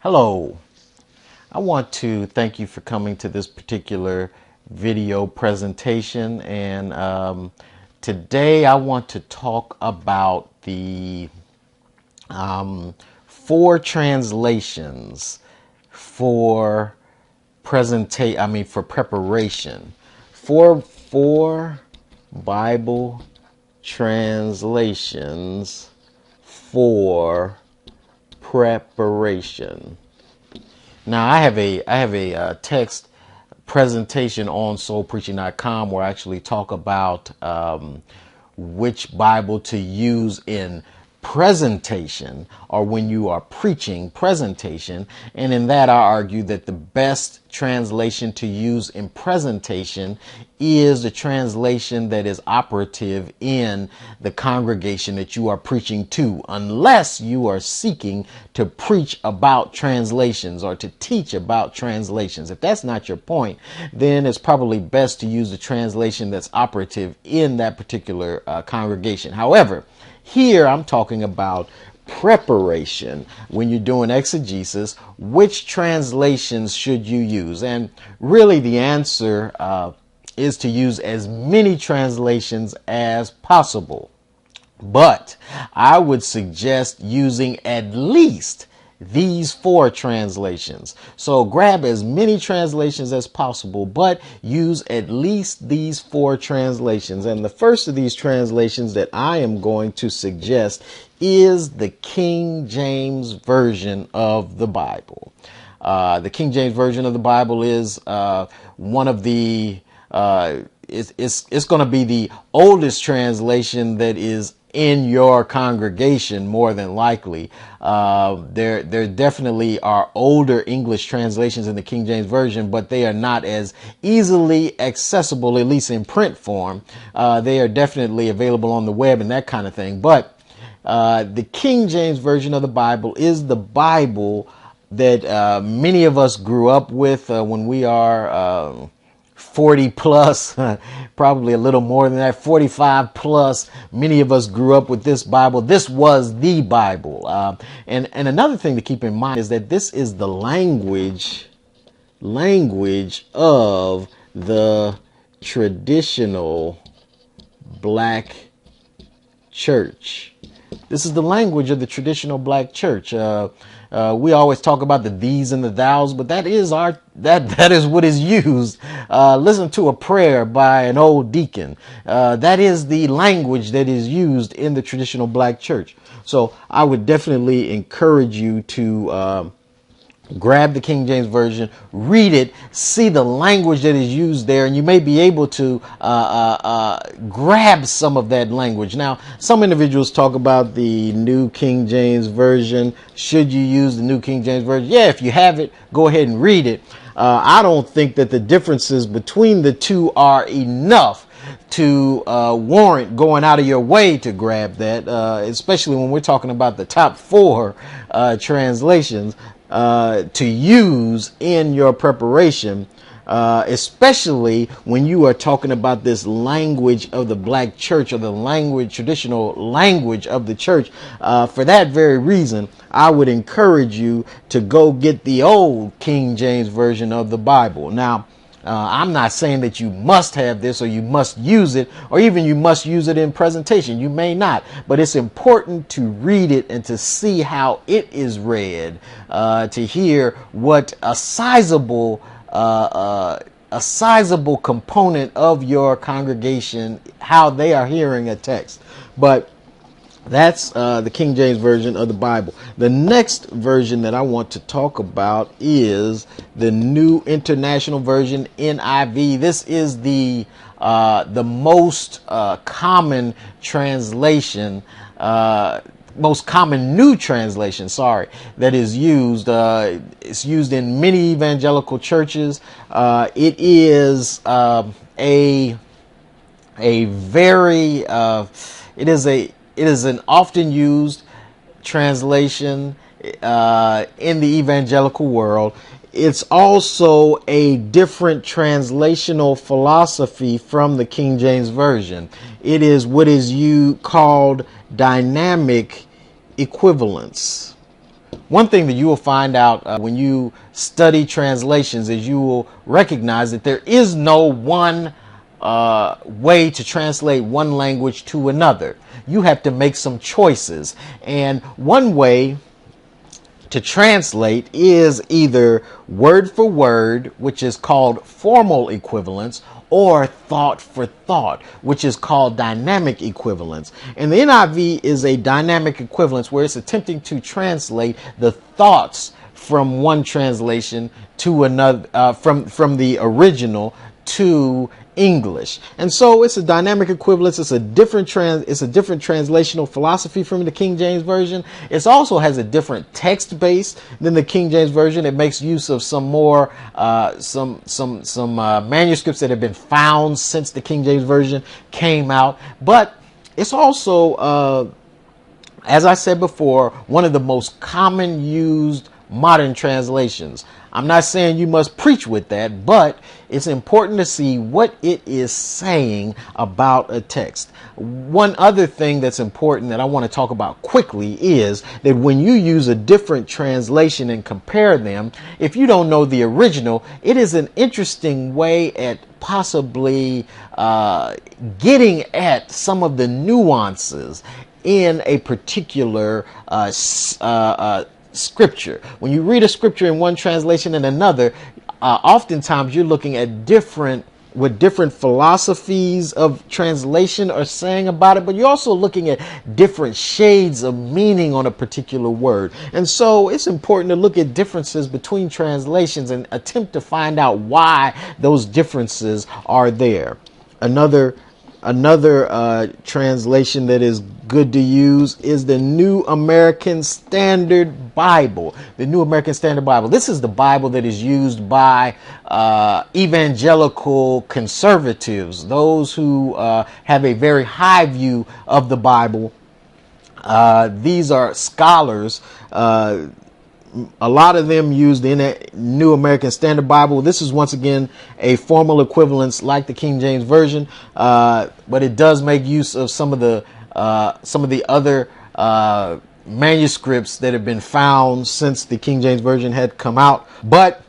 Hello, I want to thank you for coming to this particular video presentation, and today I want to talk about the four translations for for preparation. Four Bible translations for preparation. Now, I have a text presentation on soulpreaching.com where I actually talk about which Bible to use in presentation, or when you are preaching presentation. And in that, I argue that the best translation to use in presentation is the translation that is operative in the congregation that you are preaching to, unless you are seeking to preach about translations or to teach about translations. If that's not your point, then it's probably best to use the translation that's operative in that particular congregation. However, here I'm talking about preparation. When you're doing exegesis, which translations should you use? And really the answer is to use as many translations as possible. But I would suggest using at least these four translations. So grab as many translations as possible, but use at least these four translations. And the first of these translations that I am going to suggest is the King James Version of the Bible. The King James Version of the Bible is one of the it's going to be the oldest translation that is in your congregation, more than likely. There definitely are older English translations in the King James Version, but they are not as easily accessible, at least in print form. They are definitely available on the web and that kind of thing. But the King James Version of the Bible is the Bible that many of us grew up with when we are 40 plus, probably a little more than that, 45 plus. Many of us grew up with this Bible. This was the Bible. And another thing to keep in mind is that this is the language of the traditional black church. This is the language of the traditional black church. We always talk about the these and the thous, but that is what is used. Listen to a prayer by an old deacon. That is the language that is used in the traditional black church. So I would definitely encourage you to grab the King James Version, read it, see the language that is used there, and you may be able to grab some of that language. Now, some individuals talk about the New King James Version. Should you use the New King James Version? Yeah, if you have it, go ahead and read it. I don't think that the differences between the two are enough to warrant going out of your way to grab that, especially when we're talking about the top four translations to use in your preparation, especially when you are talking about this language of the black church, or the traditional language of the church. For that very reason, I would encourage you to go get the old King James Version of the Bible. Now, I'm not saying that you must have this, or you must use it, or even you must use it in presentation. You may not, but it's important to read it and to see how it is read, to hear what a sizable component of your congregation, how they are hearing a text. But that's the King James Version of the Bible. The next version that I want to talk about is the New International Version, NIV. This is the most common translation, most common new translation, that is used. It's used in many evangelical churches. It is it is an often used translation in the evangelical world. It's also a different translational philosophy from the King James Version. It is what is called dynamic equivalence. One thing that you will find out when you study translations is you will recognize that there is no one way to translate one language to another. You have to make some choices. And one way to translate is either word for word, which is called formal equivalence, or thought for thought, which is called dynamic equivalence. And the NIV is a dynamic equivalence where it's attempting to translate the thoughts from one translation to another, from the original to English. And so it's a dynamic equivalence. It's a different translational philosophy from the King James Version. It also has a different text base than the King James Version. It makes use of some more manuscripts that have been found since the King James Version came out. But it's also, as I said before, one of the most common used modern translations. I'm not saying you must preach with that, but it's important to see what it is saying about a text. One other thing that's important that I want to talk about quickly is that when you use a different translation and compare them, if you don't know the original, it is an interesting way at possibly getting at some of the nuances in a particular scripture. When you read a scripture in one translation and another, oftentimes you're looking at what different philosophies of translation are saying about it, but you're also looking at different shades of meaning on a particular word. And so it's important to look at differences between translations and attempt to find out why those differences are there. Another translation that is good to use is the New American Standard Bible. The New American Standard Bible. This is the Bible that is used by evangelical conservatives, those who have a very high view of the Bible. These are scholars. A lot of them use the New American Standard Bible. This is once again a formal equivalence like the King James Version, but it does make use of some of the other manuscripts that have been found since the King James Version had come out. But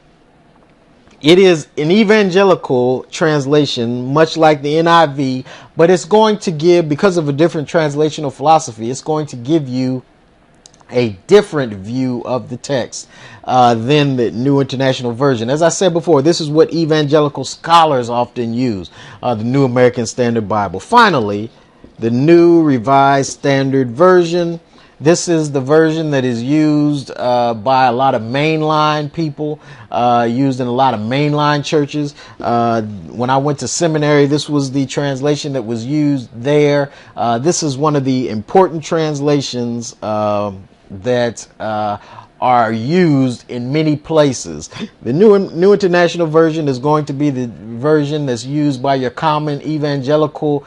it is an evangelical translation, much like the NIV, but it's going to give, because of a different translational philosophy, it's going to give you a different view of the text than the New International Version. As I said before, this is what evangelical scholars often use, the New American Standard Bible. Finally, the New Revised Standard Version. This is the version that is used by a lot of mainline people, used in a lot of mainline churches. When I went to seminary, this was the translation that was used there. This is one of the important translations that are used in many places. The New International Version is going to be the version that's used by your common evangelical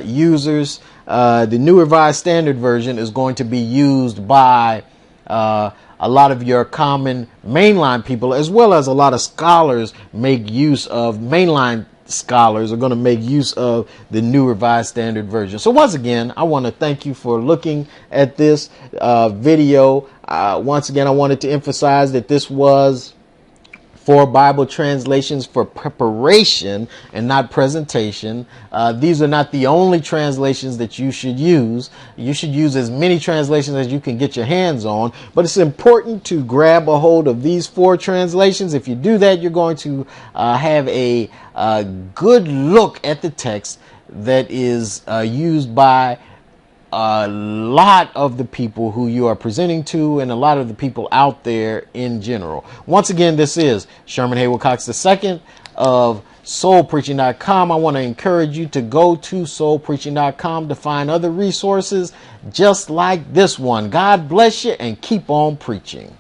users. The New Revised Standard Version is going to be used by a lot of your common mainline people, as well as a lot of scholars make use of mainline scholars are going to make use of the New Revised Standard Version. So once again, I want to thank you for looking at this video. Once again, I wanted to emphasize that this was for Bible translations for preparation and not presentation. These are not the only translations that you should use. You should use as many translations as you can get your hands on, but it's important to grab a hold of these 4 translations. If you do that, you're going to have a good look at the text that is used by a lot of the people who you are presenting to and a lot of the people out there in general. Once again, this is Sherman Haywood Cox II of soulpreaching.com. I want to encourage you to go to soulpreaching.com to find other resources just like this one. God bless you and keep on preaching.